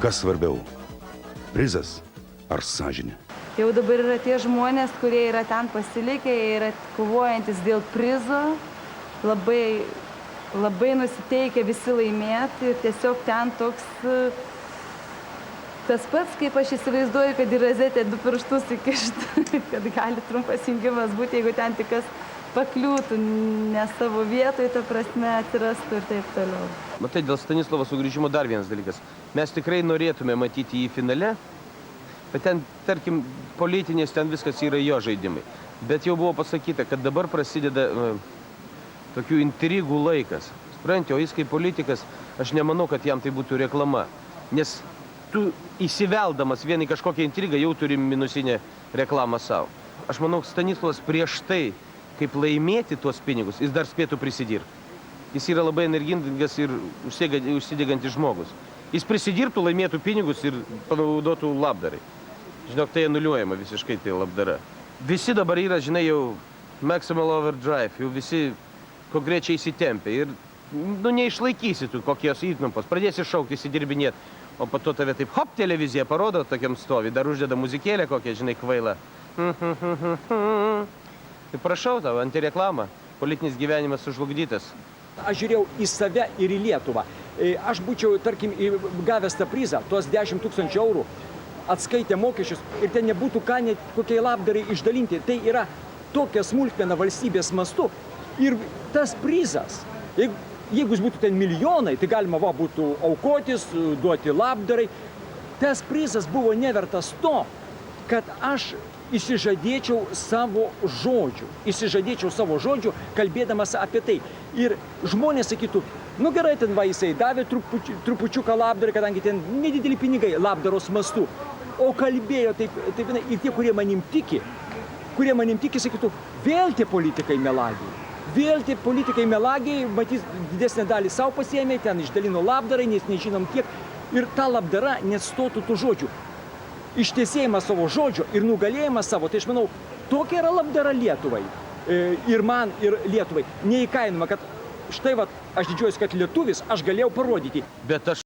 Kas svarbiau, prizas ar sąžinė? Jau dabar yra tie žmonės, kurie yra ten pasilikę, jie yra kovojantis dėl prizo, labai nusiteikę visi laimėti ir tiesiog ten toks tas pats, kaip aš įsivaizduoju, kad į rozetę 2 pirštus įkišti, kad gali trumpas jungimas būti, jeigu ten tik kas pakliūtų ne savo vietoj, ta prasme atsirastų ir taip toliau. Matai, dėl Stanislovo sugrįžimo dar vienas dalykas. Mes tikrai norėtume matyti jį finale, bet ten, tarkim, politinės ten viskas yra jo žaidimai. Bet jau buvo pasakyta, kad dabar prasideda tokių intrigų laikas. Supranti, o jis kaip politikas, aš nemanau, kad jam tai būtų reklama. Nes tu įsiveldamas vien į kažkokią intrigą jau turi minusinę reklamą savo. Aš manau, Stanislovas prieš tai, kaip laimėti tuos pinigus, jis dar spėtų prisidirbti. Jis yra labai energingas ir užsidegantis žmogus. Jis prisidirbtų, laimėtų pinigus ir panaudotų labdarai. Žinok, tai anuliuojama visiškai tai labdara. Visi dabar yra, žinai, jau maximal overdrive, jau visi konkrečiai įsitempia. Ir, neišlaikysi tu kokios įtampos, pradėsi šaukti, įsidirbinėti, o po to tave taip, hop, televizija parodo tokiam stovi, dar uždeda muzikėlę kokią, žinai, kvailą. Tai prašau tau, antireklama, politinis gyvenimas sužlugdytas. Aš žiūrėjau į save ir į Lietuvą. Aš būčiau, tarkim, gavęs tą prizą, tuos 10 000 eurų, atskaitę mokesčius ir ten nebūtų ką net kokiai labdarai išdalinti. Tai yra tokia smulkmena valstybės mastu. Ir tas prizas, jeigu jis būtų ten milijonai, tai galima būtų aukotis, duoti labdarai. Tas prizas buvo nevertas to, kad aš įsižadėčiau savo žodžių, kalbėdamas apie tai. Ir žmonės sakytų, nu gerai, ten va jisai davė trupučiuką labdarai, kadangi ten nedideli pinigai labdaros mastu. O kalbėjo taip, ir tie, kurie manim tiki, sakytų, vėl tie politikai melagiai. Vėl tie politikai melagiai, matys, didesnę dalį savo pasiėmė, ten išdalino labdarai, nes nežinom kiek. Ir ta labdara neatstotų tų žodžių. Ištiesėjimas savo žodžio ir nugalėjimas savo, tai aš manau, tokia yra labdara Lietuvai. Ir man, ir Lietuvai. Neįkainoma, kad štai va, aš didžiuojuosi, kad lietuvis, aš galėjau parodyti. Bet aš